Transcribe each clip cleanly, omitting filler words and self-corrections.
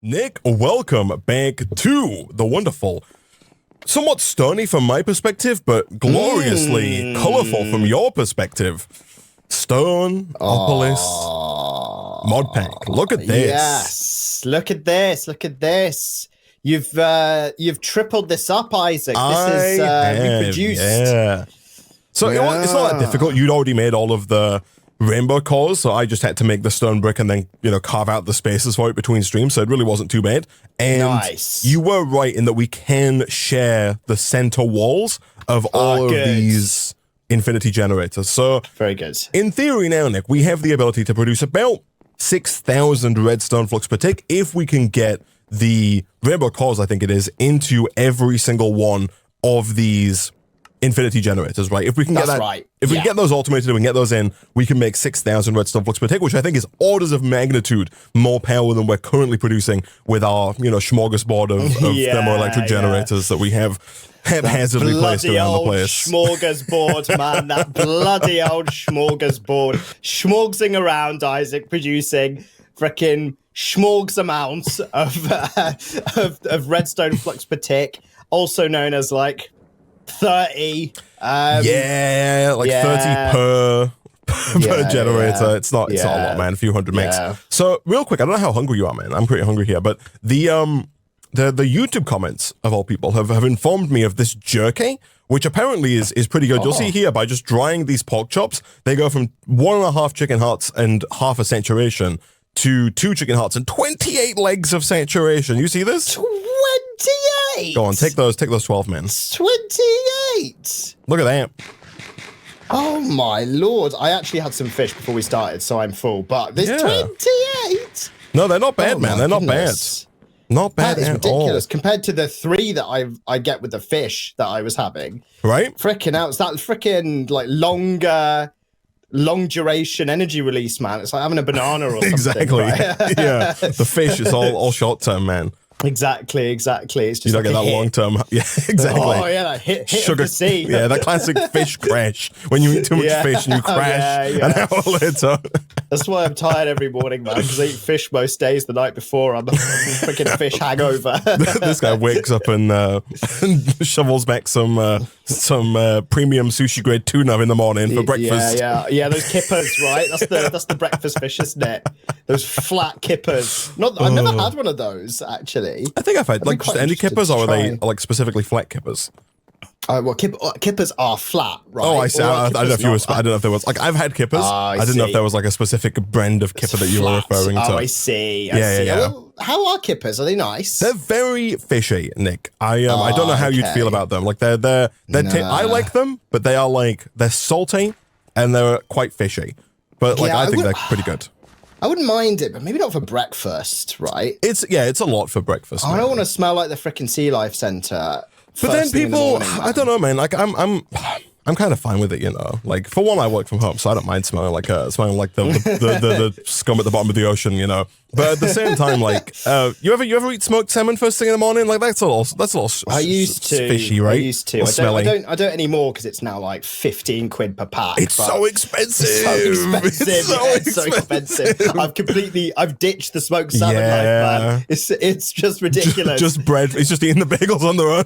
Nick, welcome back to the wonderful, somewhat stony from my perspective, but gloriously colorful from your perspective, Stoneopolis mod pack. Look at this. Yes, look at this. Look at this. You've tripled this up, Isaac. This is reproduced. Yeah. So it's not that difficult. You'd already made all of the rainbow cores, so I just had to make the stone brick and then, carve out the spaces for it between streams, so it really wasn't too bad. And nice. You were right in that we can share the center walls of all of these infinity generators. So very good. In theory now, Nick, we have the ability to produce about 6,000 redstone flux per tick if we can get the rainbow cores, I think it is, into every single one of these infinity generators, right? If we can get that, right. If we can get those automated and we can get those in, we can make 6,000 redstone flux per tick, which I think is orders of magnitude more power than we're currently producing with our, smorgasbord of thermoelectric generators that we have haphazardly placed around the place. Smorgasbord, man, that bloody old smorgasbord. Schmorgsing around, Isaac, producing frickin' schmorgs amounts of redstone flux per tick, also known as like 30 30 per generator. It's not a lot, man. A few hundred megs. So real quick, I don't know how hungry you are, man. I'm pretty hungry here, but the YouTube comments of all people have informed me of this jerky, which apparently is pretty good. You'll see here by just drying these pork chops, they go from 1.5 chicken hearts and half a saturation to 2 chicken hearts and 28 legs of saturation. You see this? 28. Go on, take those 12, man. 28. Look at that. Oh my lord! I actually had some fish before we started, so I'm full. But this 28. No, they're not bad, man. They're not bad. Not bad that is at ridiculous all. compared to the 3 that I get with the fish that I was having. Right? Frickin' out. It's that frickin' like long duration energy release, man. It's like having a banana or something. Exactly. Right? Yeah. The fish is all short term, man. Exactly. It's just you don't get that long term. Yeah, exactly. Oh yeah, that hit sugar. Of the sea. Yeah, that classic fish crash when you eat too much fish and you crash an hour later. That's why I'm tired every morning, man. Because I eat fish most days. The night before, I'm a freaking fish hangover. This guy wakes up and shovels back some premium sushi grade tuna in the morning for breakfast. Yeah. Those kippers, right? That's the breakfast fish, isn't it? Those flat kippers. I've never had one of those actually. I think I've had like just any kippers, or are they like specifically flat kippers? Well, kippers are flat, right? Oh, I see. I don't know if you were. I don't know if there was like I've had kippers. I didn't know if there was like a specific brand of kipper that you were referring to. Oh, I see. Yeah. Well, how are kippers? Are they nice? They're very fishy, Nick. I don't know how you'd feel about them. Like they're I like them, but they're salty and they're quite fishy. But like I think they're pretty good. I wouldn't mind it, but maybe not for breakfast, right? It's a lot for breakfast. I don't want to smell like the frickin' Sea Life Center. But then people, I don't know, man. Like I'm kind of fine with it, Like for one, I work from home, so I don't mind smelling like the scum at the bottom of the ocean, But at the same time, like you ever eat smoked salmon first thing in the morning? Like that's a little I used to fishy, right? I used to. I don't anymore because it's now like 15 quid per pack. It's so expensive. It's so expensive. I've ditched the smoked salmon life, man. It's just ridiculous. Just bread. It's just eating the bagels on their own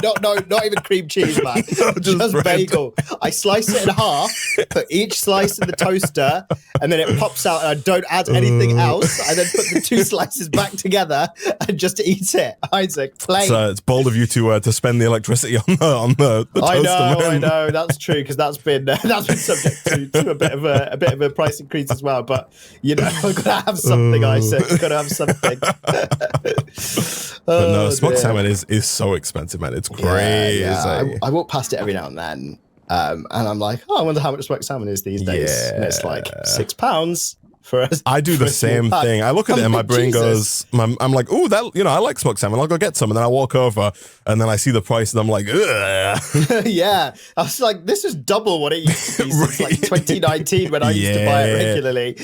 now. Not even cream cheese, man. Just bagel. I slice it in half, put each slice in the toaster, and then it pops out, and I don't add anything else. I then put the 2 slices back together and just eat it. Isaac, plain. So it's bold of you to spend the electricity on the toaster. I know. That's true because that's been subject to a bit of a price increase as well. But I've got to have something, Isaac. I've got to have something. But no, smoked salmon is so expensive, man. It's crazy. I walk past it every now and then, and I'm like, I wonder how much smoked salmon is these days. And it's like £6 for us. I do the same thing. I look at it and my brain goes, I'm like, ooh, that I like smoked salmon. I'll go get some. And then I walk over and then I see the price and I'm like, ugh. Yeah. I was like, this is double what it used to be since like 2019 when I used to buy it regularly.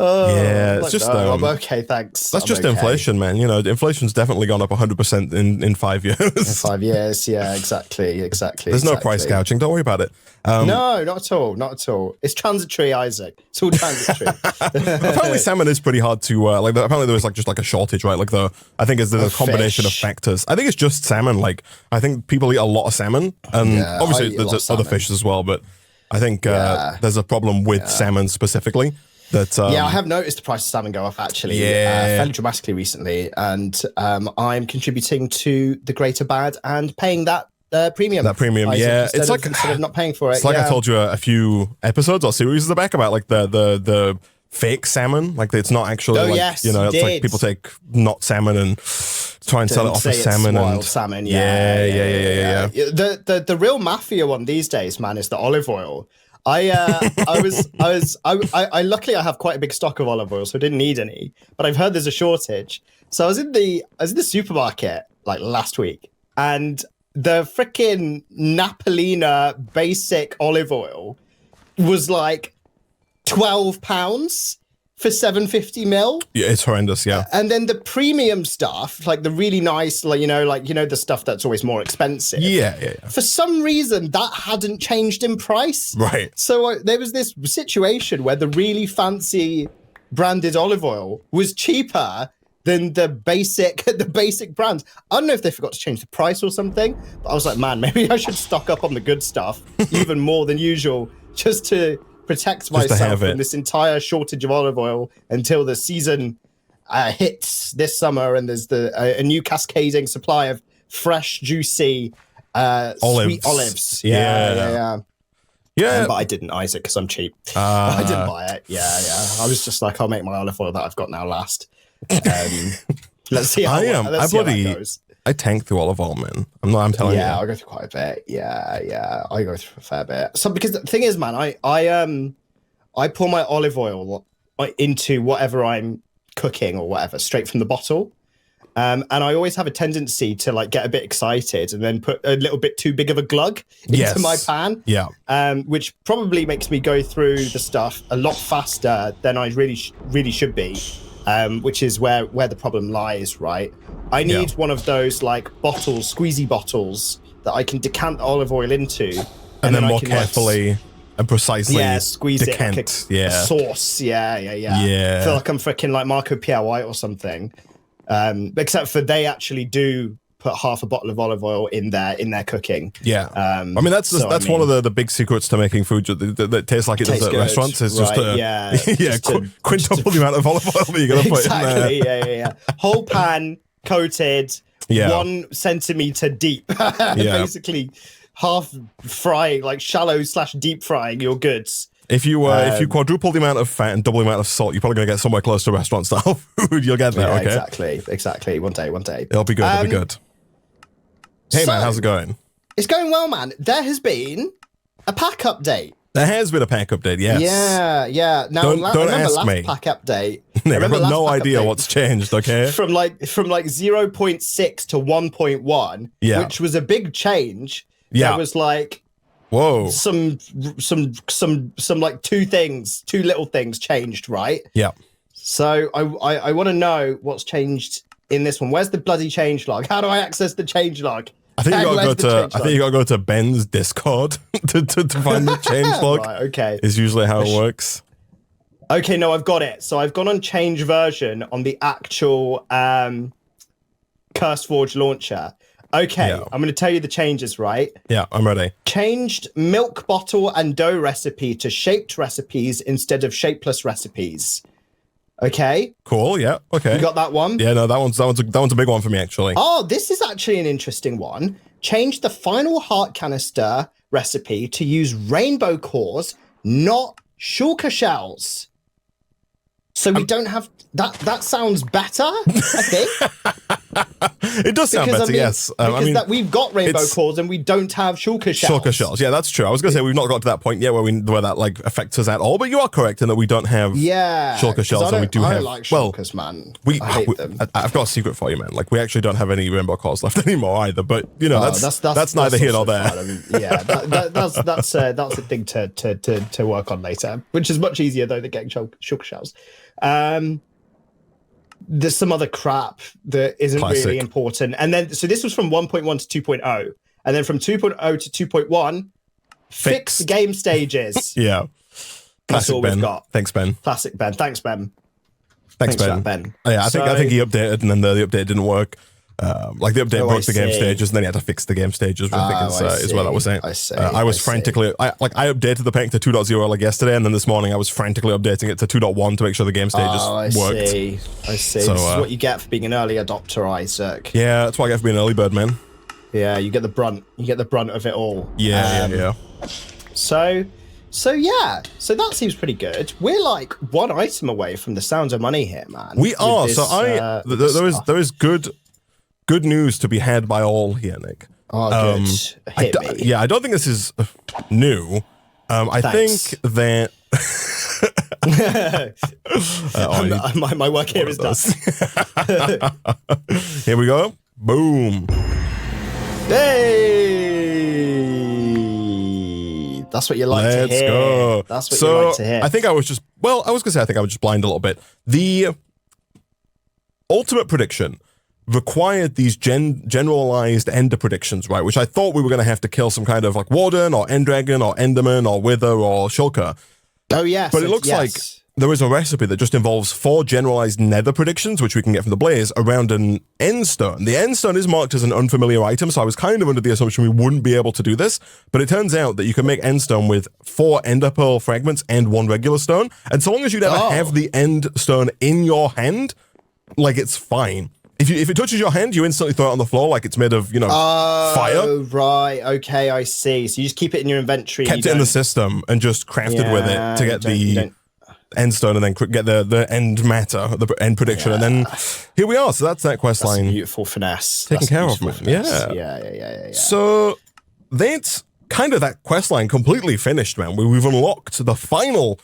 Yeah, it's just I'm okay, thanks. That's just inflation, man. You know, inflation's definitely gone up 100% in 5 years. In 5 years, yeah, exactly. There's no price gouging. Don't worry about it. No, not at all. Not at all. It's transitory, Isaac. It's all transitory. Apparently, salmon is pretty hard to like. Apparently, there was like just like a shortage, right? Like I think it's the combination of factors. I think it's just salmon. Like I think people eat a lot of salmon, and obviously there's other fishes as well. But I think there's a problem with salmon specifically. That, I have noticed the price of salmon go up actually fairly dramatically recently, and I'm contributing to the greater bad and paying that premium. That premium, Isaac, it's like instead of not paying for it. It's like I told you a few episodes or series back about like the fake salmon. Like it's not actually it's like people take not salmon and try and sell it off as salmon and salmon. Yeah. The real mafia one these days, man, is the olive oil. I luckily I have quite a big stock of olive oil, so I didn't need any. But I've heard there's a shortage. So I was in the supermarket like last week, and the freaking Napolina basic olive oil was like £12 for 750 ml. Yeah, it's horrendous. Yeah, and then the premium stuff, like the really nice, the stuff that's always more expensive. Yeah. For some reason, that hadn't changed in price. Right. So there was this situation where the really fancy branded olive oil was cheaper than the basic brands. I don't know if they forgot to change the price or something, but I was like, man, maybe I should stock up on the good stuff even more than usual, just to protect myself from this entire shortage of olive oil until the season hits this summer, and there's a new cascading supply of fresh, juicy, sweet olives. Yeah. But I didn't, Isaac, because I'm cheap. I didn't buy it. Yeah. I was just like, I'll make my olive oil that I've got now last. Let's see how that goes. I tank through olive oil, man. I'm telling you. Yeah, I'll go through quite a bit. Yeah, I go through a fair bit. So because the thing is, man, I pour my olive oil into whatever I'm cooking or whatever straight from the bottle. And I always have a tendency to like get a bit excited and then put a little bit too big of a glug into my pan. Yeah. Which probably makes me go through the stuff a lot faster than I really should be. Which is where the problem lies, right? I need one of those like bottles, squeezy bottles that I can decant the olive oil into, and then more carefully and precisely squeeze decant. it like a sauce. Yeah. I feel like I'm freaking like Marco Pierre White or something. Except for they actually do put half a bottle of olive oil in their cooking. Yeah. I mean that's one of the big secrets to making food that tastes like it does at restaurants. Is just quintuple the amount of olive oil that you're gonna put in there. Yeah. Whole pan coated, 1 centimeter deep. Basically half frying, like shallow/deep frying your goods. If you quadruple the amount of fat and double the amount of salt, you're probably going to get somewhere close to restaurant style food. You'll get there, okay? Exactly. One day. It'll be good. Hey, man, how's it going? It's going well, man. There has been a pack update. There has been a pack update, yes. Yeah. Now, don't ask me. Pack update. I've got no idea what's changed, okay? From like 0.6 to 1.1, which was a big change. Yeah. That was like... Whoa. Some like two little things changed, right? Yeah. So I want to know what's changed in this one. Where's the bloody changelog? How do I access the changelog? I think you gotta go to Ben's Discord to find the changelog. Right, okay. Is usually how it works. Okay, no, I've got it. So I've gone on change version on the actual CurseForge launcher. Okay, I'm going to tell you the changes, right? Yeah, I'm ready. Changed milk bottle and dough recipe to shaped recipes instead of shapeless recipes. Okay. Cool. Yeah. Okay. You got that one? Yeah. No, that one's a big one for me actually. Oh, this is actually an interesting one. Changed the final heart canister recipe to use rainbow cores, not shulker shells. So we don't have that. That sounds better, I think. It does sound better, yes. Because we've got rainbow cores and we don't have shulker shells. Shulker shells, yeah, that's true. I was going to say we've not got to that point yet where that like affects us at all, but you are correct in that we don't have shulker shells, and we do have. Like shulkers, man. I hate them. I've got a secret for you, man. Like we actually don't have any rainbow cores left anymore either. But you know, that's neither here nor there. I mean, yeah, that's a thing to work on later, which is much easier though than getting shulker shells. There's some other crap that isn't really important. And then, so this was from 1.1 to 2.0. And then from 2.0 to 2.1, fix game stages. Yeah. That's all we've got. Thanks, Ben. Classic Ben. Thanks, Ben. Thanks Ben. For that, Ben. Oh, yeah, I think he updated, and then the update didn't work. Like the update broke the game stages, and then he had to fix the game stages, which I think is what I was saying. I see. I was frantically, I updated the pack to 2.0 like yesterday, and then this morning I was frantically updating it to 2.1 to make sure the game stages worked. I see. So, this is what you get for being an early adopter, Isaac. Yeah, that's what I get for being an early bird, man. Yeah, you get the brunt. You get the brunt of it all. Yeah. So that seems pretty good. We're like one item away from the sound of money here, man. We are. There is good news to be had by all here, Nick. Oh, good. Hit me. Yeah, I don't think this is new. I think that... my work here is done. Here we go. Boom. Hey! That's what you like to hear. Let's go. That's what you like to hear. I think I was just blind a little bit. The ultimate prediction required these generalized ender predictions, right? Which I thought we were going to have to kill some kind of like Warden or Endragon or Enderman or Wither or Shulker. Oh, yes. But it looks like there is a recipe that just involves 4 generalized nether predictions, which we can get from the Blaze, around an end stone. The end stone is marked as an unfamiliar item, so I was kind of under the assumption we wouldn't be able to do this, but it turns out that you can make end stone with 4 ender pearl fragments and 1 regular stone, and so long as you never have the end stone in your hand, like, it's fine. If it touches your hand, you instantly throw it on the floor like it's made of, fire. Oh, right. Okay, I see. So you just keep it in your inventory. Kept it in the system and just crafted with it to get the end stone and then get the end matter, the end prediction. And then here we are. So that's that quest line. Beautiful finesse. Taken care of, man. Yeah. So that's kind of that quest line completely finished, man. We've unlocked the final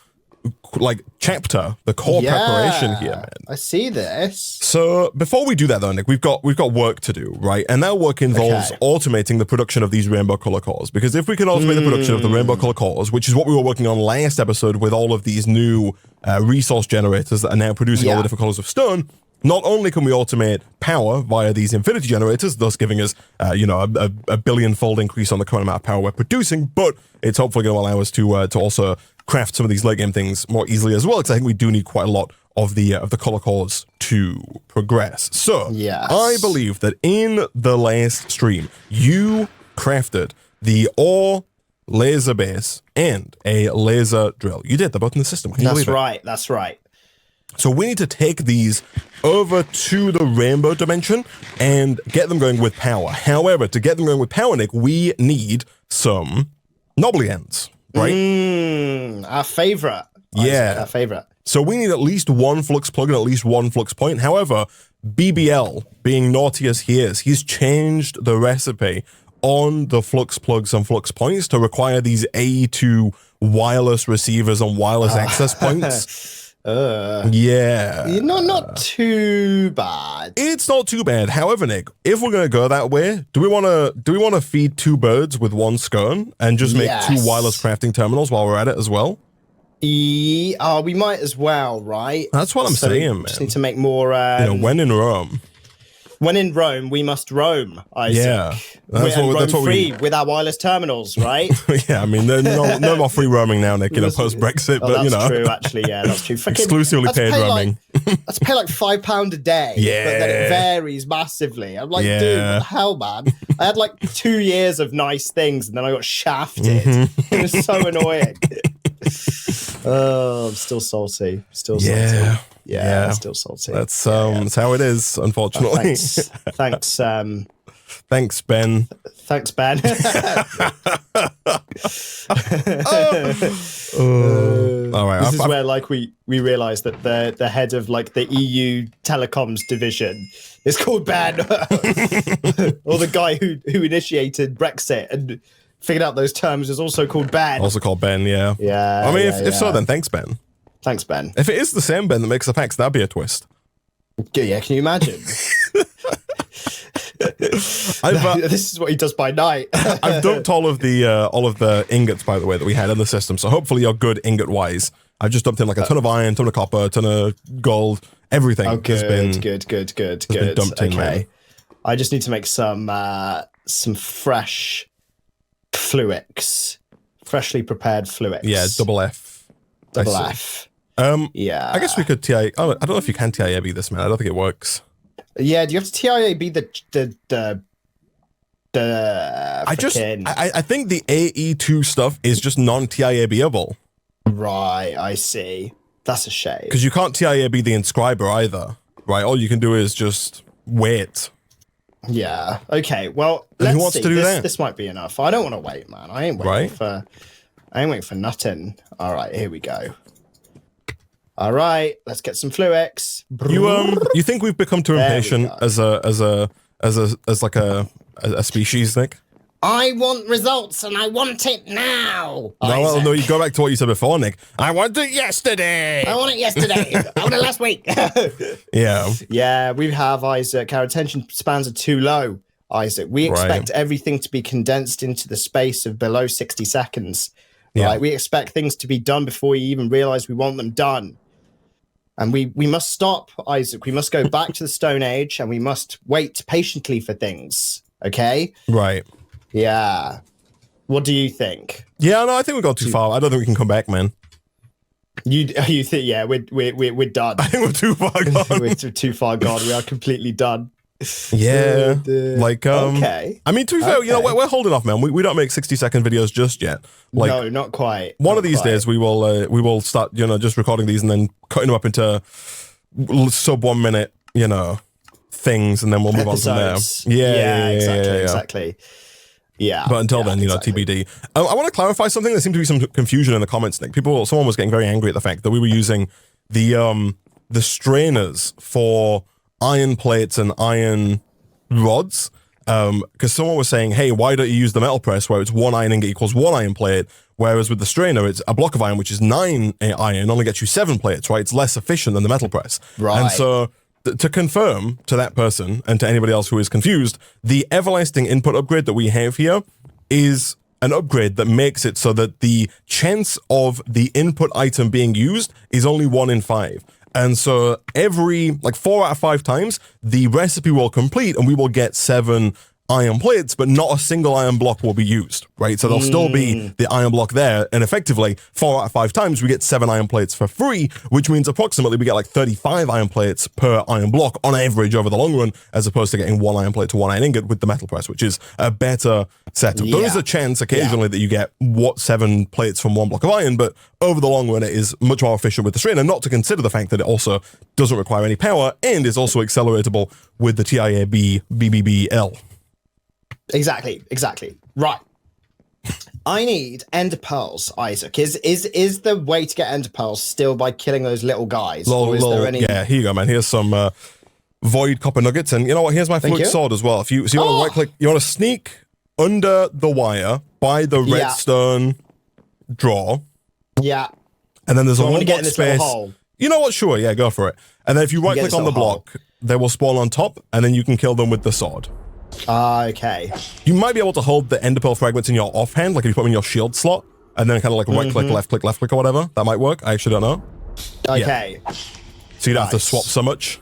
chapter, the core preparation here, man. I see this. So before we do that though, Nick, we've got work to do, right? And that work involves automating the production of these rainbow color cores. Because if we can automate the production of the rainbow color cores, which is what we were working on last episode with all of these new resource generators that are now producing all the different colors of stone, not only can we automate power via these infinity generators, thus giving us, a billion-fold increase on the current amount of power we're producing, but it's hopefully going to allow us to also craft some of these late game things more easily as well, because I think we do need quite a lot of the color cores to progress. So I believe that in the last stream, you crafted the ore laser base and a laser drill. You did. They're both in the system. That's right. So we need to take these over to the rainbow dimension and get them going with power. However, to get them going with power, Nick, we need some knobbly ends, right? Our favorite. Our favorite. So we need at least 1 flux plug and at least 1 flux point. However, BBL, being naughty as he is, he's changed the recipe on the flux plugs and flux points to require these A2 wireless receivers and wireless access points. Not too bad. It's not too bad. However, Nick, if we're gonna go that way, do we wanna feed 2 birds with 1 scone and just make 2 wireless crafting terminals while we're at it as well? We might as well, right? That's what I'm saying, man. Just need to make more. When in Rome. When in Rome, we must roam, Isaac. Yeah. That's what free with our wireless terminals, right? Yeah, I mean, no more free roaming now, Nick, post-Brexit, but, that's true, actually, yeah, that's true. Exclusively paid roaming. Let's pay like £5 a day, but then it varies massively. I'm like, dude, what the hell, man? I had like 2 years of nice things, and then I got shafted. It was so annoying. Oh, I'm still salty. Yeah, still salty. That's how it is, unfortunately. Thanks. Thanks, Ben. Thanks, Ben. All right. This is where, like, we realised that the head of, like, the EU telecoms division is called Ben, or the guy who initiated Brexit and figured out those terms is also called Ben. Also called Ben, yeah. Yeah. I mean, if so, then thanks, Ben. Thanks, Ben. If it is the same Ben that makes the packs, that'd be a twist. Yeah, can you imagine? This is what he does by night. I've dumped all of the ingots, by the way, that we had in the system. So hopefully you're good ingot wise. I've just dumped in like a ton of iron, ton of copper, ton of gold, everything. Oh, good, good. Been dumped in, man. I just need to make some fresh fluix, freshly prepared fluix. Yeah, double F. Double F. Yeah. I guess we could TIA. I don't know if you can TIA-B this, man. I don't think it works. Yeah, do you have to TIA-B the I think the AE2 stuff is just non-TIA-B-able. Right, I see. That's a shame. Because you can't TIA-B the inscriber either, right? All you can do is just wait. Yeah. Okay. Well, let's who wants see. to do that? This might be enough. I don't want to wait, man. I ain't waiting for nothing. All right, here we go. All right, let's get some fluix. You think we've become too impatient as a species, Nick? I want results and I want it now. No, you go back to what you said before, Nick. I want it yesterday. I want it yesterday. I want it last week. Yeah. Yeah, we have, Isaac. Our attention spans are too low, Isaac. We expect everything to be condensed into the space of below 60 seconds. Yeah. Right? We expect things to be done before you even realize we want them done. And we must stop, Isaac. We must go back to the Stone Age and we must wait patiently for things. Okay? Right. Yeah. What do you think? Yeah, no, I think we've gone too far. I don't think we can come back, man. You think? Yeah, we're done. I think we're too far gone. We're too far gone. We are completely done. Yeah. Like, okay. I mean, to be fair, you know, we're holding off, man. We don't make 60-second videos just yet. Like, no, not quite. One of these days we will start, you know, just recording these and then cutting them up into sub 1 minute, you know, things, and then we'll move on from there. Yeah, exactly. Yeah. But until then, you know, TBD. I want to clarify something. There seemed to be some confusion in the comments, Nick. Someone was getting very angry at the fact that we were using the strainers for iron plates and iron rods. Because someone was saying, hey, why don't you use the metal press where it's 1 iron ingot equals 1 iron plate, whereas with the strainer, it's a block of iron, which is 9 iron, only gets you 7 plates, right? It's less efficient than the metal press. Right. And so to confirm to that person and to anybody else who is confused, the everlasting input upgrade that we have here is an upgrade that makes it so that the chance of the input item being used is only 1 in 5. And so every, like 4 out of 5 times, the recipe will complete and we will get 7 iron plates, but not a single iron block will be used, right? So there'll still be the iron block there. And effectively, 4 out of 5 times, we get 7 iron plates for free, which means approximately we get like 35 iron plates per iron block on average over the long run, as opposed to getting 1 iron plate to 1 iron ingot with the metal press, which is a better setup. There is a chance occasionally that you get 7 plates from 1 block of iron, but over the long run, it is much more efficient with the strainer, not to consider the fact that it also doesn't require any power and is also acceleratable with the TIA-B BBBL. Exactly. Right. I need ender pearls, Isaac. Is the way to get ender pearls still by killing those little guys? There any... Yeah, here you go, man. Here's some void copper nuggets, and you know what? Here's my flux sword as well. So you want to right click, you want to sneak under the wire by the redstone drawer. Yeah. And then there's a 1 block space. Hole. You know what? Sure, yeah, go for it. And then if you right click on the block, they will spawn on top, and then you can kill them with the sword. Okay. You might be able to hold the ender pearl fragments in your offhand, like if you put them in your shield slot, and then kind of like right click, left click, or whatever. That might work. I actually don't know. Okay. Yeah. So you don't have to swap so much.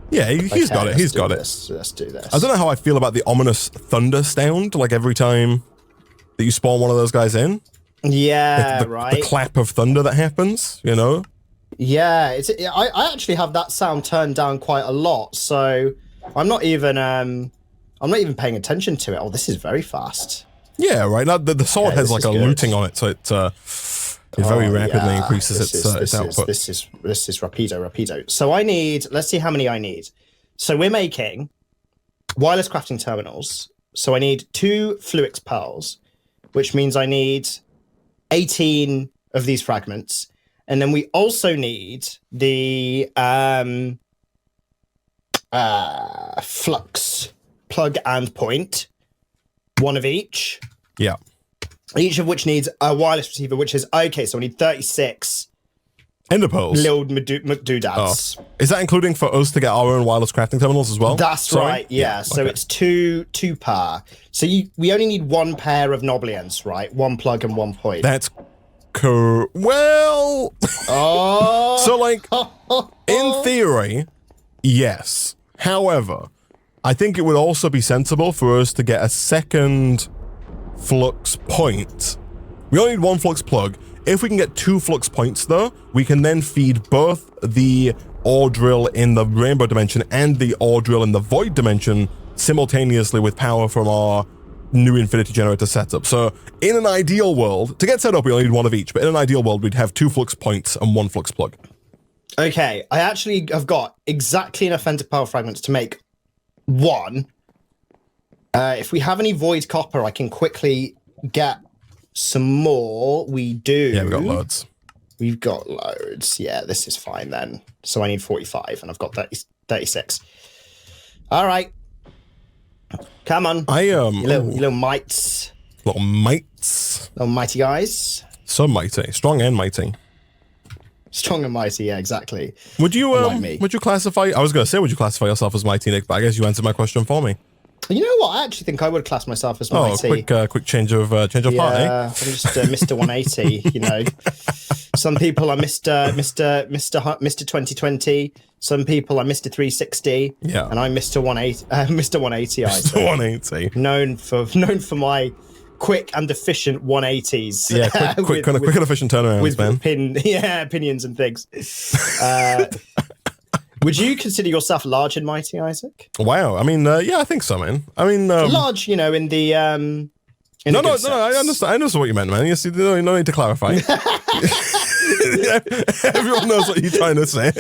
Yeah, he's got it. He's got it. Let's do this. I don't know how I feel about the ominous thunder sound, like every time that you spawn one of those guys in. Yeah, the clap of thunder that happens, you know? Yeah, I actually have that sound turned down quite a lot, so I'm not even paying attention to it. Oh, this is very fast. Yeah, right. Now, the sword has like a looting on it, so it very rapidly increases its output. This is rapido. So I need. Let's see how many I need. So we're making wireless crafting terminals. So I need 2 Fluix pearls, which means I need 18 of these fragments. And then we also need the flux plug and point, 1 of each. Yeah. Each of which needs a wireless receiver, which is, okay, so we need 36 Ender pearls. little McDoodads. Oh. Is that including for us to get our own wireless crafting terminals as well? That's right, yeah. So okay. it's two per. So we only need 1 pair of knoblians, right? 1 plug and 1 point. That's well... Oh! So, like, in theory, yes. However, I think it would also be sensible for us to get a second flux point. We only need 1 flux plug. If we can get 2 flux points, though, we can then feed both the ore drill in the rainbow dimension and the ore drill in the void dimension simultaneously with power from our new infinity generator setup. So in an ideal world, to get set up, we only need 1 of each, but in an ideal world, we'd have 2 flux points and 1 flux plug. Okay, I actually have got exactly enough ender pearl fragments to make 1. If we have any void copper, I can quickly get some more. We do. Yeah, we've got loads. We've got loads. Yeah, this is fine then. So I need 45 and I've got 36. All right. Come on. You little mites. Little mites. Little mighty guys. So mighty. Strong and mighty. Strong and mighty, yeah, exactly. Would you me. would you classify, I was going to say, would you classify yourself as mighty, Nick? But I guess you answered my question for me. You know what? I actually think I would class myself as mighty. Quick change of part, eh? I'm just Mr. 180, you know. Some people are Mr. 2020. Some people are Mr. 360. Yeah. And I'm Mr. 180. Mr. 180. Mr. 180. Known for my quick and efficient 180s. Yeah, quick and efficient turnarounds, with man. Opinions and things. Would you consider yourself large and mighty, Isaac? Wow. I mean, yeah, I think so, man. I mean, large, you know, in the no, I understand what you meant, man. Yes, no need to clarify. Everyone knows what you're trying to say.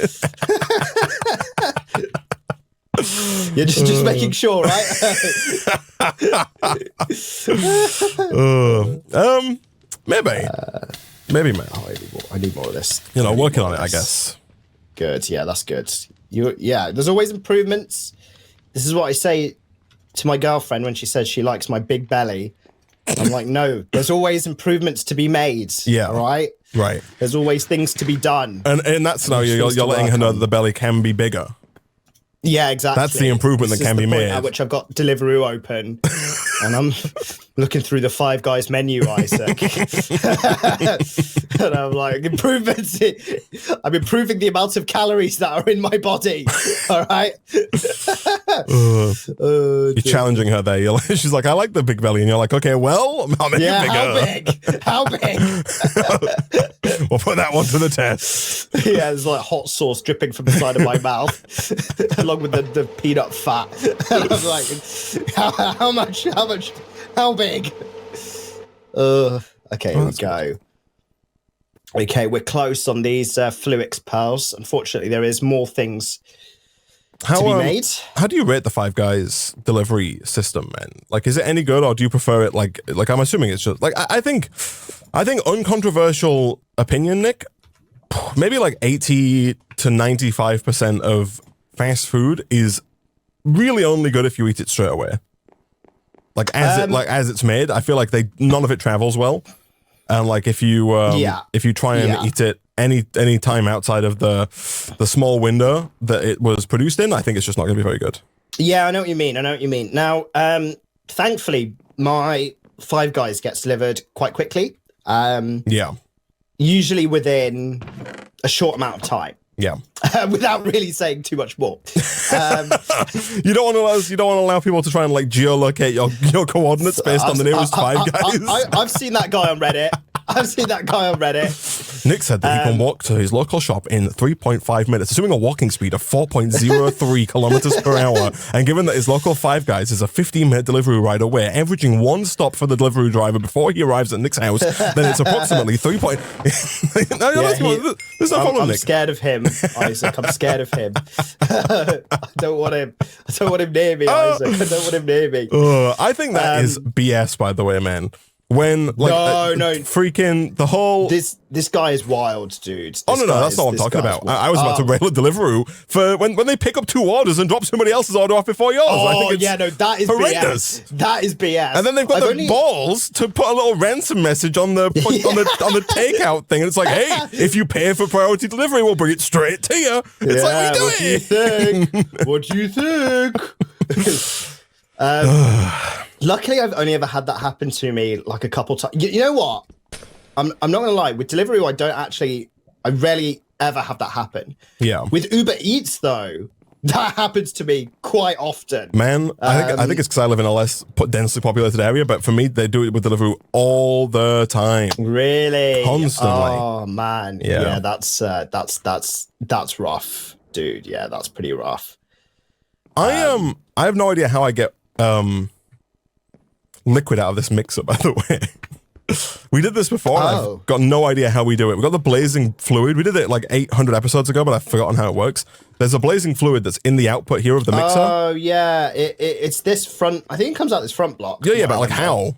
You're just making sure, right? Maybe, man. Oh, I need more of this. You know, working on it, I guess. Good, yeah, that's good. There's always improvements. This is what I say to my girlfriend when she says she likes my big belly. I'm like, no, there's always improvements to be made. Yeah. All right? Right. There's always things to be done. And in that scenario, you're letting her know that the belly can be bigger. Yeah, exactly. That's the improvement that can be made. At which I've got Deliveroo open, and I'm looking through the Five Guys menu, Isaac. And I'm like, improvements. I'm improving the amount of calories that are in my body. All right. You're challenging her there. She's like, I like the big belly, and you're like, okay, well, I'll make it bigger. How big? We'll put that one to the test. Yeah, there's like hot sauce dripping from the side of my mouth, along with the peanut fat. And I'm like, how much? How big? Okay, here we go. Okay, we're close on these Fluix pearls. Unfortunately, there is more things to be made. How do you rate the Five Guys delivery system, man? Like, is it any good, or do you prefer it like I'm assuming it's just like I think uncontroversial opinion, Nick. Maybe like 80 to 95% of fast food is really only good if you eat it straight away. Like as it's made, I feel like none of it travels well. And like if you try and eat it any time outside of the small window that it was produced in, I think it's just not going to be very good. Yeah, I know what you mean. Now, thankfully, my Five Guys gets delivered quite quickly. Usually within a short amount of time. Yeah. Without really saying too much more. You don't want to allow people to try and like geolocate your coordinates based on the nearest Five Guys. I've seen that guy on Reddit. Nick said that he can walk to his local shop in 3.5 minutes, assuming a walking speed of 4.03 kilometers per hour. And given that his local Five Guys is a 15-minute delivery ride away, averaging one stop for the delivery driver before he arrives at Nick's house, then it's approximately 3. There's no problem, I'm Nick. scared of him, Isaac. Isaac. I'm scared of him. I don't want him near me, Isaac. I don't want him near me. I think that is BS, by the way, man. When like no, freaking the whole this guy is wild, dude. No, that's not what I'm talking about. I was about to rail a Deliveroo for when they pick up 2 orders and drop somebody else's order off before yours. I think it's that is horrendous. BS. That is BS. And then they've got balls to put a little ransom message on the on the takeout thing, and it's like, hey, if you pay for priority delivery, we'll bring it straight to you. It's like, we do it. What do you think? Luckily, I've only ever had that happen to me like a couple times. You know what? I'm not gonna lie. With Deliveroo, I rarely ever have that happen. Yeah. With Uber Eats, though, that happens to me quite often. Man, I think it's because I live in a less densely populated area, but for me, they do it with Deliveroo all the time. Really? Constantly. Oh man. Yeah, that's rough, dude. Yeah, that's pretty rough. I have no idea how I get liquid out of this mixer, by the way. We did this before. I've got no idea how we do it. We got the blazing fluid. We did it like 800 episodes ago, but I've forgotten how it works. There's a blazing fluid that's in the output here of the mixer. Oh yeah, it's this front. I think it comes out this front block. Yeah, but like how?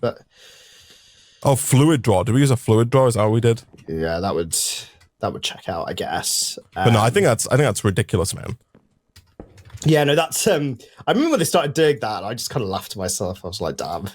Fluid draw. Did we use a fluid draw? Is that what we did? Yeah, that would check out, I guess. But no, I think that's ridiculous, man. Yeah, no, that's I remember when they started doing that, I just kind of laughed to myself. I was like, damn.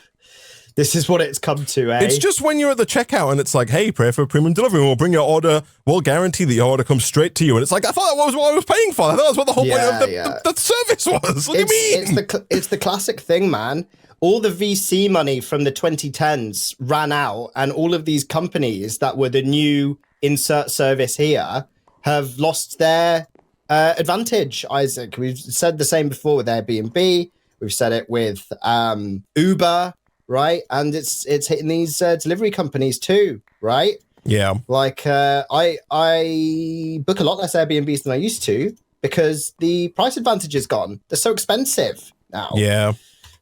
This is what it's come to, eh? It's just when you're at the checkout and it's like, hey, pray for premium delivery. We'll bring your order. We'll guarantee that your order comes straight to you. And it's like, I thought that was what I was paying for. I thought that was what the whole point of the service was. What do you mean? It's the classic thing, man. All the VC money from the 2010s ran out, and all of these companies that were the new insert service here have lost their advantage, Isaac. We've said the same before with Airbnb. We've said it with Uber. Right, and it's hitting these delivery companies too, right? Yeah. Like I book a lot less Airbnbs than I used to because the price advantage is gone. They're so expensive now. Yeah.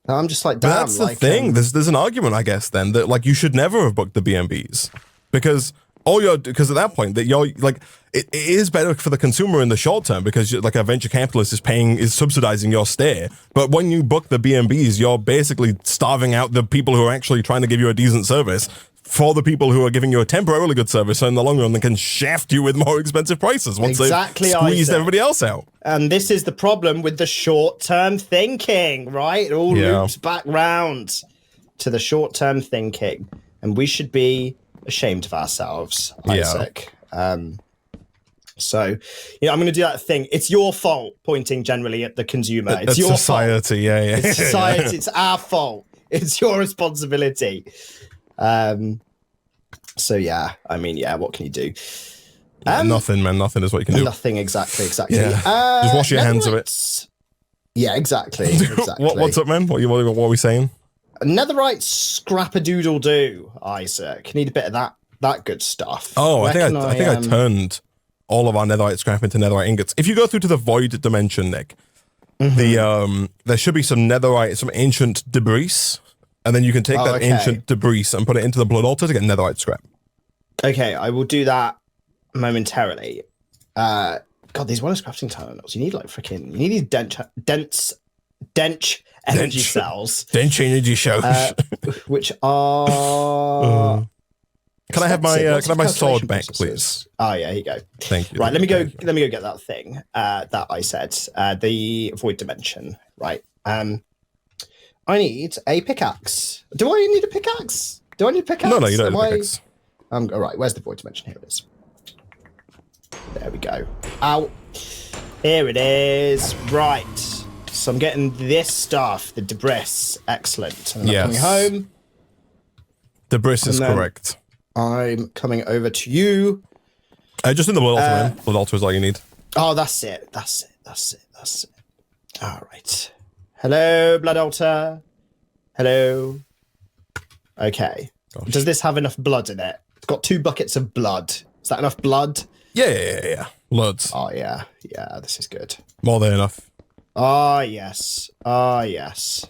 And I'm just like, damn. But that's the thing. There's an argument, I guess, then that like you should never have booked the B&Bs because at that point that you're like it is better for the consumer in the short term because like a venture capitalist is subsidizing your stay. But when you book the B&Bs, you're basically starving out the people who are actually trying to give you a decent service for the people who are giving you a temporarily good service. So in the long run, they can shaft you with more expensive prices once they've squeezed everybody else out. And this is the problem with the short-term thinking, right? It all loops back round to the short-term thinking. And we should be ashamed of ourselves, Isaac. So, I'm going to do that thing. It's your fault, pointing generally at the consumer. It's your society, fault. It's society. It's our fault. It's your responsibility. So, yeah. I mean, yeah, what can you do? Nothing, man. Nothing is what you can do. Nothing, exactly. Yeah. Just wash your hands of it. Yeah, exactly. What's up, man? What are we saying? Netherite scrap-a-doodle-doo, Isaac. Need a bit of that good stuff. Oh, I think I turned all of our netherite scrap into netherite ingots. If you go through to the void dimension, Nick, there should be some netherite, some ancient debris, and then you can take that ancient debris and put it into the blood altar to get netherite scrap. Okay, I will do that momentarily. God, these wellness crafting terminals. You need these dense energy cells. Dense energy cells. Which are Can I have my sword back, please? Oh yeah, here you go. Thank you. Right, let me go get that thing that I said. The void dimension. Right. I need a pickaxe. Do I need a pickaxe? No, you don't need a pickaxe. All right, where's the void dimension? Here it is. There we go. Ow. Here it is. Right. So I'm getting this stuff, the debris. Excellent. And I'm coming home. Debris is correct. I'm coming over to you. Just in the blood altar, man. Blood altar is all you need. Oh, that's it. All right. Hello, blood altar. Hello. Okay. Gosh. Does this have enough blood in it? It's got 2 buckets of blood. Is that enough blood? Yeah. Loads. Oh, yeah. Yeah, this is good. More than enough. Oh, yes. Oh, yes.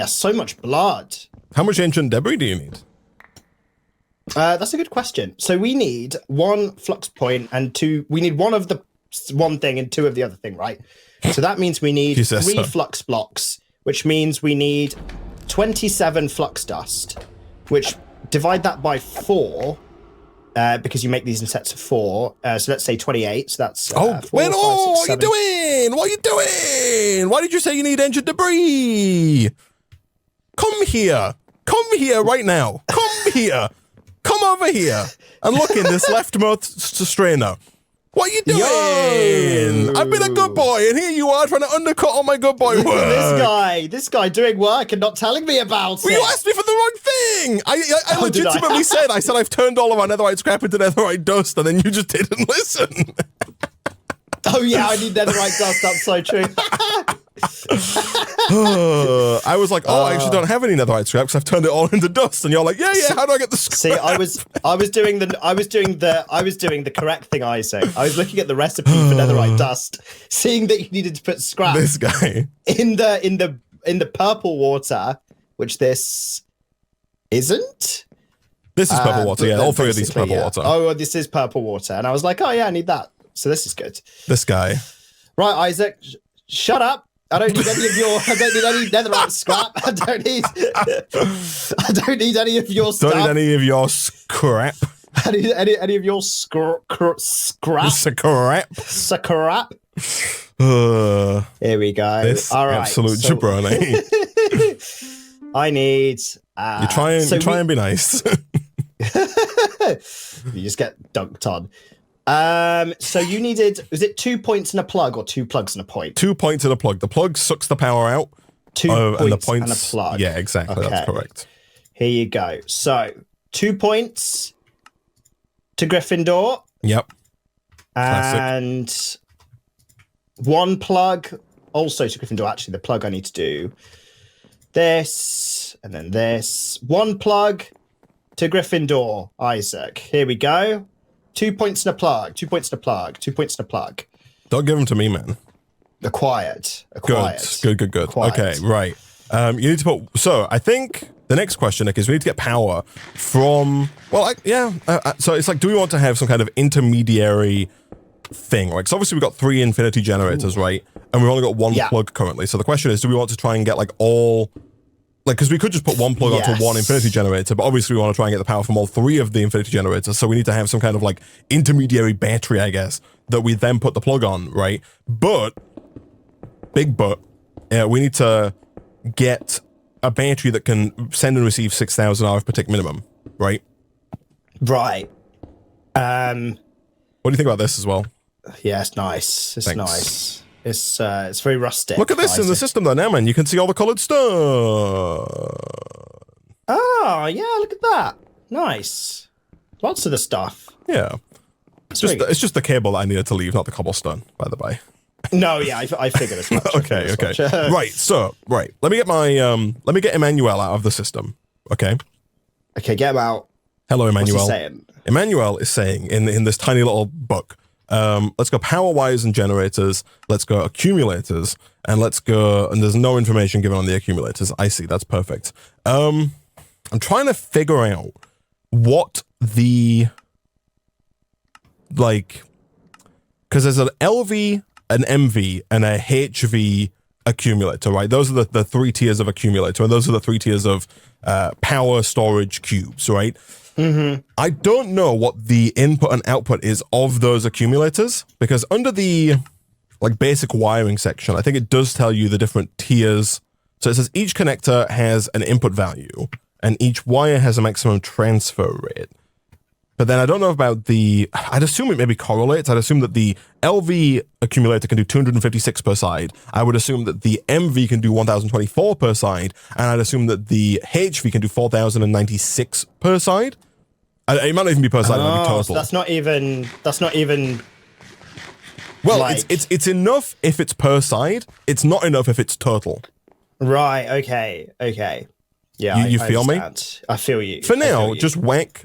So much blood. How much ancient debris do you need? That's a good question. So we need 1 flux point and 2. We need 1 of the one thing and 2 of the other thing, right? So that means we need 3 flux blocks, which means we need 27 flux dust, which divide that by 4, because you make these in sets of 4. So let's say 28. So that's 4, 5, 6, what are 7. you doing? What are you doing? Why did you say you need engine debris? Come here right now. Come here. Come over here and look in this leftmost strainer. What are you doing? Yo! I've been a good boy, and here you are trying to undercut all my good boy work. This guy doing work and not telling me about it. You asked me for the wrong thing. I legitimately said I've turned all of our netherite scrap into netherite dust, and then you just didn't listen. Oh yeah, I need netherite dust. That's so true. I was like, I actually don't have any netherite scrap because I've turned it all into dust, and you're like, yeah. How do I get the scrap? See, I was doing the correct thing, Isaac. I was looking at the recipe for netherite dust, seeing that you needed to put scrap. This guy in the purple water, which this isn't. This is purple water. Yeah, all 3 of these are purple water. Oh, well, this is purple water, and I was like, oh yeah, I need that. So this is good. This guy. Right, Isaac, shut up. I don't need any of your. I don't need any netherite scrap. I don't need any of your stuff. Don't need any of your scrap. I need any of your scrap. Scrap. Here we go. This all right. Absolute jabroni. I need. You try and be nice. You just get dunked on. So you needed, was it 2 points and a plug or 2 plugs and a point? 2 points and a plug. The plug sucks the power out. 2 points and a plug. Yeah, exactly. Okay. That's correct. Here you go. So 2 points to Gryffindor. Yep. And Classic. 1 plug also to Gryffindor. Actually, the plug I need to do this and then this. 1 plug to Gryffindor, Isaac. Here we go. 2 points and a plug. 2 points and a plug. 2 points and a plug. Don't give them to me, man. Acquired. Good. Acquired. Okay, right. You need to put. So I think the next question, Nick, is we need to get power from. Well, so it's like, do we want to have some kind of intermediary thing? Like, so obviously we've got 3 infinity generators, right? And we've only got 1 plug currently. So the question is, do we want to try and get like all. Like, because we could just put 1 plug onto 1 infinity generator, but obviously we want to try and get the power from all 3 of the infinity generators. So we need to have some kind of like intermediary battery, I guess, that we then put the plug on, right? But, big but, we need to get a battery that can send and receive 6,000 RF per tick minimum, right? Right. What do you think about this as well? Yeah, it's nice. It's nice. It's very rustic. Look at this in the system though now, man. You can see all the coloured stone. Oh, yeah, look at that. Nice. Lots of the stuff. Yeah. It's just the cable that I needed to leave, not the cobblestone, by the way. No, yeah, I figured as much. Okay. Right. Let me get Emmanuel out of the system. Okay. Okay, get him out. Hello, Emmanuel. What's he saying? Emmanuel is saying in this tiny little book, let's go power wires and generators, let's go accumulators, and there's no information given on the accumulators. I see, that's perfect. I'm trying to figure out what because there's an LV, an MV, and a HV accumulator, right? Those are the 3 tiers of accumulator, and those are the 3 tiers of power storage cubes, right? Mm-hmm. I don't know what the input and output is of those accumulators, because under the basic wiring section, I think it does tell you the different tiers. So it says each connector has an input value and each wire has a maximum transfer rate. But then I don't know about I'd assume it maybe correlates. I'd assume that the LV accumulator can do 256 per side. I would assume that the MV can do 1024 per side. And I'd assume that the HV can do 4096 per side. It might not even be per side, it might be total. So that's not even. Well, it's enough if it's per side. It's not enough if it's total. Right, okay. Yeah, you feel me? I feel you. For now, just whack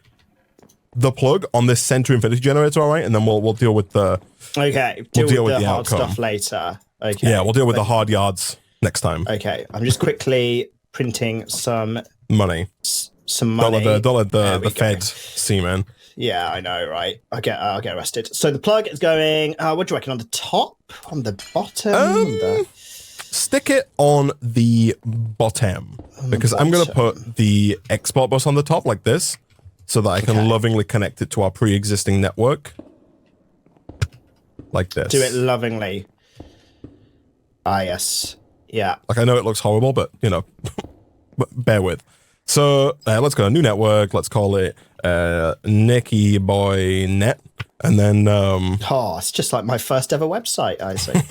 the plug on this center infinity generator, all right? And then we'll deal with the... Okay, deal with the hard stuff later. Okay. Yeah, we'll deal with the hard yards next time. Okay, I'm just quickly printing some... Money. some money. Don't let the Fed see, man. Yeah, I know, right? I'll get arrested. So the plug is going. What do you reckon? On the top? On the bottom? Stick it on the bottom because I'm going to put the export bus on the top like this so that I can lovingly connect it to our pre-existing network. Like this. Do it lovingly. Ah, yes. Yeah. Like, I know it looks horrible, but, you know, bear with. So let's go. New network. Let's call it Nicky Boy Net. And then... oh, it's just like my first ever website, Isaac.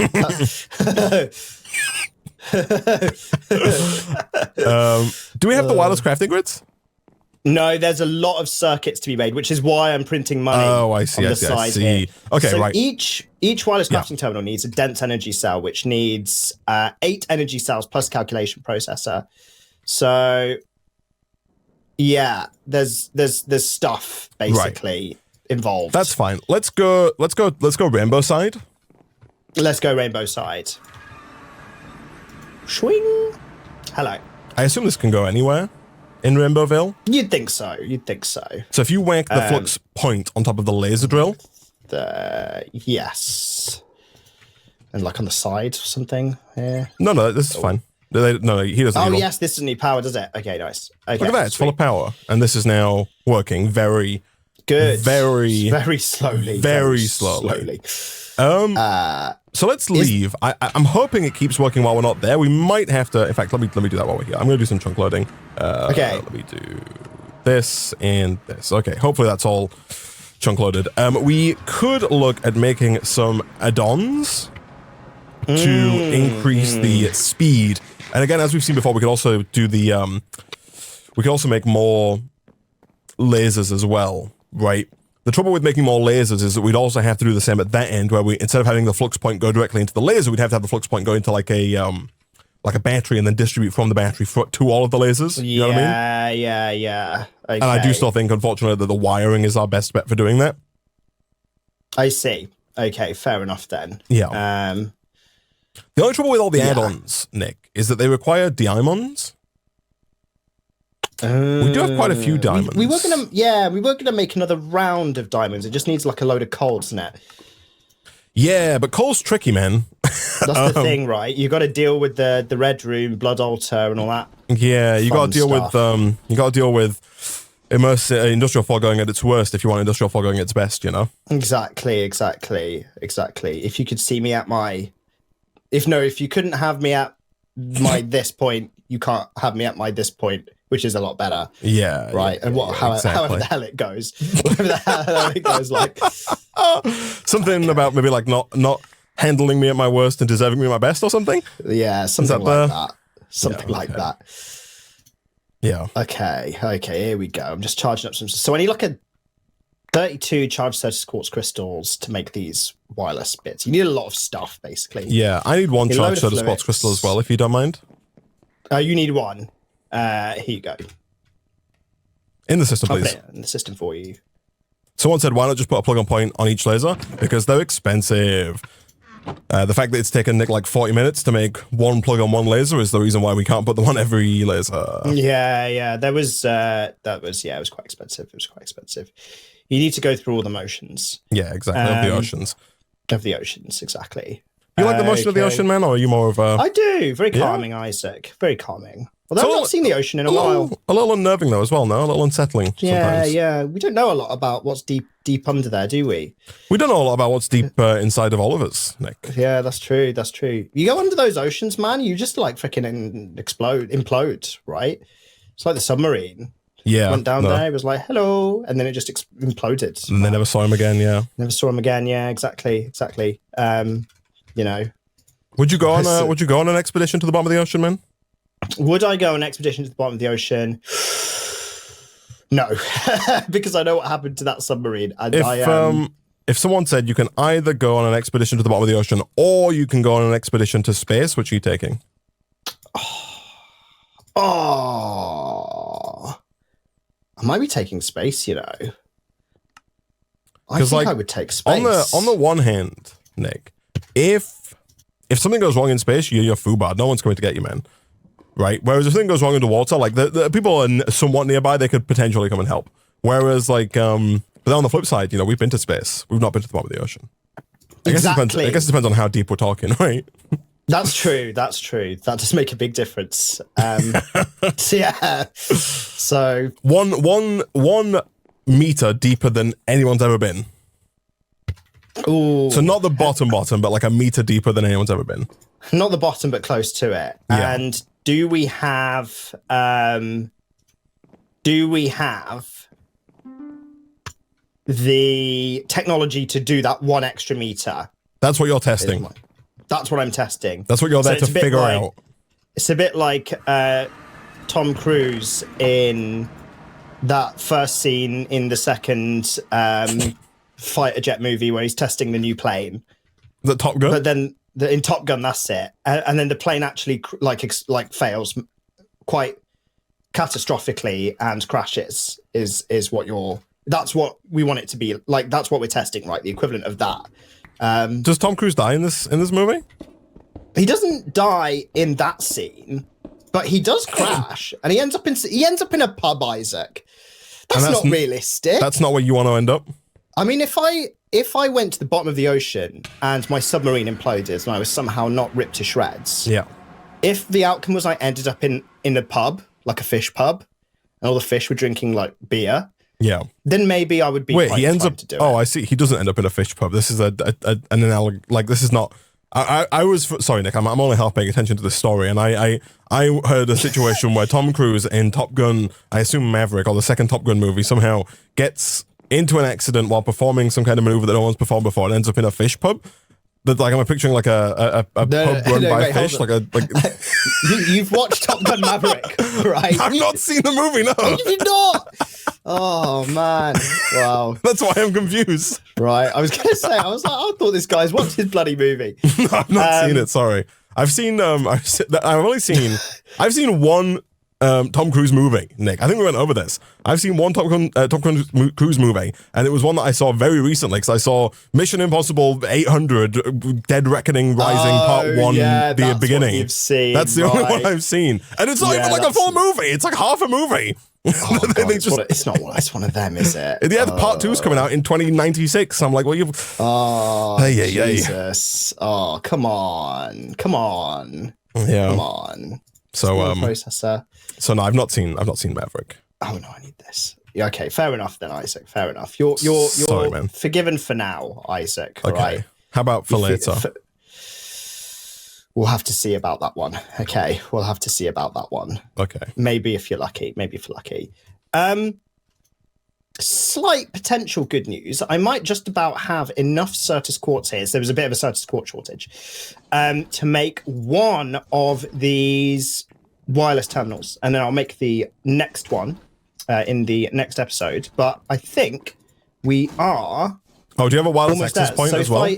Do we have the wireless crafting grids? No, there's a lot of circuits to be made, which is why I'm printing money. Oh, I see. On the I side see. Here. Okay, so right. Each wireless crafting terminal needs a dense energy cell, which needs 8 energy cells plus calculation processor. So, yeah, there's stuff basically involved. That's fine. Let's go rainbow side. Let's go rainbow side. Swing. Hello. I assume this can go anywhere in Rainbowville. You'd think so. So if you whack the flux point on top of the laser drill. Yes. And like on the side or something. Yeah. No, this is fine. No, he doesn't. Oh, yes, this doesn't need power, does it? Okay, nice. Okay, look at that. It's full of power. And this is now working very... good. Very slowly. Very slowly. So let's leave. I'm hoping it keeps working while we're not there. We might have to... In fact, let me do that while we're here. I'm going to do some chunk loading. Okay. Let me do this and this. Okay, hopefully that's all chunk loaded. We could look at making some add-ons to increase the speed. And again, as we've seen before, we could also do the... we could also make more lasers as well, right? The trouble with making more lasers is that we'd also have to do the same at that end, where we, instead of having the flux point go directly into the laser, we'd have to have the flux point go into like a battery and then distribute from the battery to all of the lasers. You know what I mean? Yeah. Okay. And I do still think, unfortunately, that the wiring is our best bet for doing that. I see. Okay, fair enough then. Yeah. The only trouble with all the add-ons, Nick, is that they require diamonds. We do have quite a few diamonds. We were gonna make another round of diamonds. It just needs like a load of coal, doesn't it? Yeah, but coal's tricky, man. That's the thing, right? You got to deal with the red room, blood altar, and all that. Yeah, you got to deal with industrial foregoing at its worst if you want industrial foregoing at its best, you know. Exactly. If you could see me at my, if you couldn't have me at my this point, you can't have me at my this point, which is a lot better. Yeah. Right. And however the hell it goes, whatever the hell it goes, like something about maybe like not handling me at my worst and deserving me at my best or something. Yeah, something like that. Something like that. Yeah. Okay. Here we go. I'm just charging up some. So I need like a 32 charged surface quartz crystals to make these wireless bits. You need a lot of stuff, basically. Yeah, I need one charged surface quartz crystal as well, if you don't mind. You need one. Here you go. In the system, please. I'll put it in the system for you. Someone said, why not just put a plug-on point on each laser? Because they're expensive. The fact that it's taken Nick like 40 minutes to make one plug on one laser is the reason why we can't put them on every laser. Yeah. It was quite expensive. You need to go through all the motions. Yeah, exactly. Of the oceans. Of the oceans, exactly. You like the motion of the ocean, man, or are you more of a... I do. Very calming, Isaac. Very calming. Although I've not seen the ocean in a while. A little unnerving, though, as well, no? A little unsettling sometimes. Yeah. We don't know a lot about what's deep under there, do we? We don't know a lot about what's deep inside of all of us, Nick. Yeah, that's true. You go under those oceans, man, you just like freaking implode, right? It's like the submarine. Yeah. Went down there, it was like, hello, and then it just imploded. And they never saw him again, yeah. Yeah, exactly. You know. Would you go on an expedition to the bottom of the ocean, man? Would I go on an expedition to the bottom of the ocean? No, because I know what happened to that submarine. And if someone said you can either go on an expedition to the bottom of the ocean or you can go on an expedition to space, which are you taking? Oh, I might be taking space, you know. I think I would take space. On the one hand, Nick, if something goes wrong in space, you're FUBAR. No one's going to get you, man. right? Whereas if something goes wrong underwater, like the people are somewhat nearby, they could potentially come and help. Whereas like, but then on the flip side, we've been to space. We've not been to the bottom of the ocean. I guess it depends on how deep we're talking, right? That's true. That does make a big difference. Yeah. So 1 meter deeper than anyone's ever been. Ooh. So not the bottom, but like a meter deeper than anyone's ever been. Not the bottom, but close to it. Yeah. And do we have the technology to do that 1 extra meter? That's what you're testing. That's what I'm testing. That's what you're there to figure out. It's a bit like Tom Cruise in that first scene in the second fighter jet movie where he's testing the new plane. The Top Gun? But then in Top Gun, that's it. And then the plane actually fails quite catastrophically and crashes is what that's what we want it to be. Like, that's what we're testing, right? The equivalent of that. Does Tom Cruise die in this movie? He doesn't die in that scene, but he does crash, and he ends up in a pub, Isaac. That's not realistic. That's not where you want to end up. I mean, if I went to the bottom of the ocean and my submarine imploded and I was somehow not ripped to shreds, yeah. If the outcome was I ended up in a pub, like a fish pub, and all the fish were drinking like beer, yeah, then maybe I would be. Wait, he ends up. To do it. I see. He doesn't end up in a fish pub. This is an analogy. Like, this is not. I was sorry, Nick. I'm only half paying attention to this story, and I heard a situation where Tom Cruise in Top Gun, I assume Maverick or the second Top Gun movie, somehow gets into an accident while performing some kind of maneuver that no one's performed before, and ends up in a fish pub. That, like, I'm picturing like a pub run by fish, like. You've watched Top Gun Maverick, right? I've not seen the movie. No, you did not. Oh man! Wow, that's why I'm confused. Right, I was gonna say, I thought this guy's watched his bloody movie. No, I've not seen it. Sorry, I've seen. I've seen one Tom Cruise movie, Nick. I think we went over this. I've seen one Tom Cruise movie, and it was one that I saw very recently because I saw Mission Impossible 800 Dead Reckoning Rising Part 1, the beginning. What you've seen, that's the only one I've seen. And it's not even like a full movie. It's like half a movie. Oh, God, it's not one of them, is it? Yeah, the Part 2's coming out in 2096. I'm like, well, you've... Oh, Jesus. Oh, come on. Yeah. Come on. So, processor. So no, I've not seen Maverick. Oh no, I need this. Yeah, okay, fair enough then, Isaac. Fair enough. You're Sorry, man. Forgiven for now, Isaac. Okay. Right? How about for later? We'll have to see about that one. Okay, we'll have to see about that one. Okay. Maybe if you're lucky. Slight potential good news. I might just about have enough Certus quartz here. So there was a bit of a Certus quartz shortage to make one of these wireless terminals, and then I'll make the next one in the next episode. But I think we are. Oh, do you have a wireless access point as well?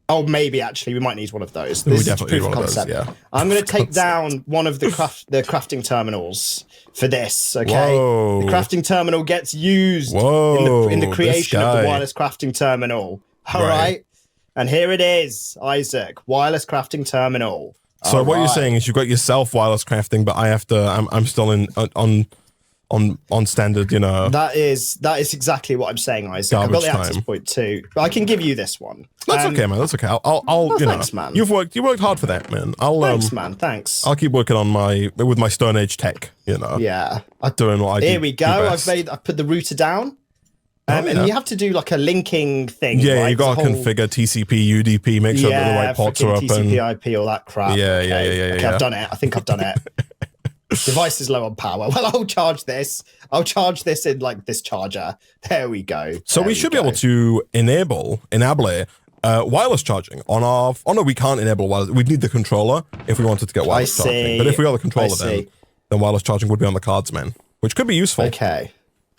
Oh, maybe actually we might need one of those. We definitely need one of those. Yeah. I'm going to take down one of the crafting terminals for this. Okay. Whoa. The crafting terminal gets used in the creation of the wireless crafting terminal. All right. And here it is, Isaac. Wireless crafting terminal. So what you're saying is you've got yourself wireless crafting, but I have to. I'm still on standard. That is exactly what I'm saying, Isaac. I've got the access point too, but I can give you this one. That's okay, man. That's okay. I'll thanks, man. You worked hard for that, man. Thanks, man. Thanks. I'll keep working on with my Stone Age tech. Yeah. Doing what I do. Here we go. I've put the router down. And you have to do like a linking thing. Yeah, right? you got to configure TCP, UDP, make sure that the right ports are open. TCP, IP, all that crap. Yeah. Okay, I've done it. I think I've done it. Device is low on power. Well, I'll charge this. In like this charger. There we go. So we should be able to enable wireless charging on our. Oh no, we can't enable wireless. We'd need the controller if we wanted to get wireless charging. But if we got the controller, then wireless charging would be on the cards, man, which could be useful.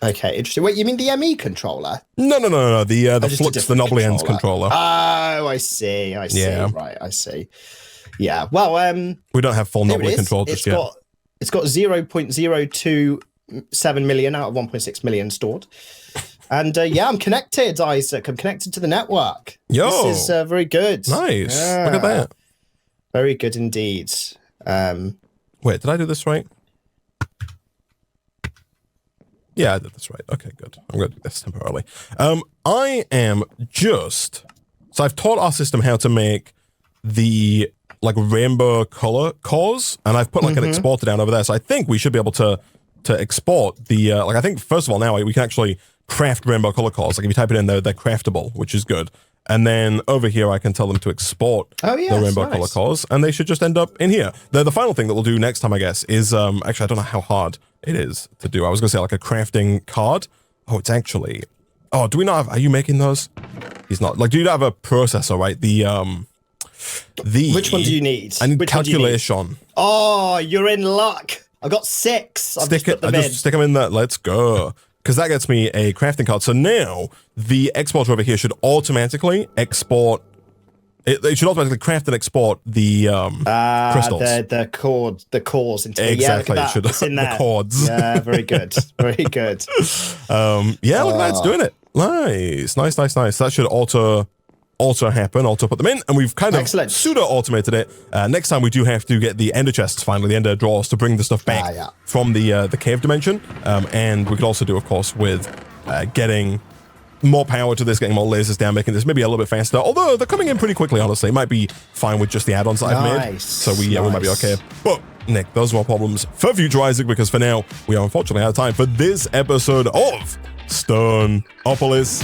Okay, interesting. Wait, you mean the ME controller? No. The flux, the knobbly ends controller. Oh, I see. Yeah. Right, I see. Yeah. Well, we don't have full knobbly control just yet. It's got 0.027 million out of 1.6 million stored. And I'm connected, Isaac. I'm connected to the network. Yo, this is very good. Nice. Look at that. Very good indeed. Wait, did I do this right? Yeah, I did this right. Okay, good. I'm going to do this temporarily. I am just... So I've taught our system how to make the like rainbow color cores, and I've put like an exporter down over there. So I think we should be able to export the... like I think, first of all, now we can actually craft rainbow color cores. Like if you type it in there, they're craftable, which is good. And then over here, I can tell them to export the rainbow color cores, and they should just end up in here. The final thing that we'll do next time, I guess, is, actually, I don't know how hard it is to do. I was going to say like a crafting card. Oh, it's actually, oh, do we not have, are you making those? He's not. Like, do you have a processor, right? Which one do you need? I need calculation. Oh, you're in luck. I've got 6. Stick them in there. Let's go. Because that gets me a crafting card. So now the exporter over here should automatically export. It should automatically craft and export the crystals. The cores into exactly. Yeah, look at that. It's in there. The cords. Yeah, very good. Very good. Yeah, look at that. It's doing it. Nice. That should auto happen, auto put them in, and we've kind of pseudo-automated it. Next time we do have to get the ender chests, finally, the ender drawers, to bring the stuff back from the cave dimension. And we could also do, of course, with getting more power to this, getting more lasers down, making this maybe a little bit faster. Although they're coming in pretty quickly, honestly. It might be fine with just the addons that I've made. So we might be okay. But Nick, those are more problems for future Isaac, because for now, we are unfortunately out of time for this episode of Stoneopolis.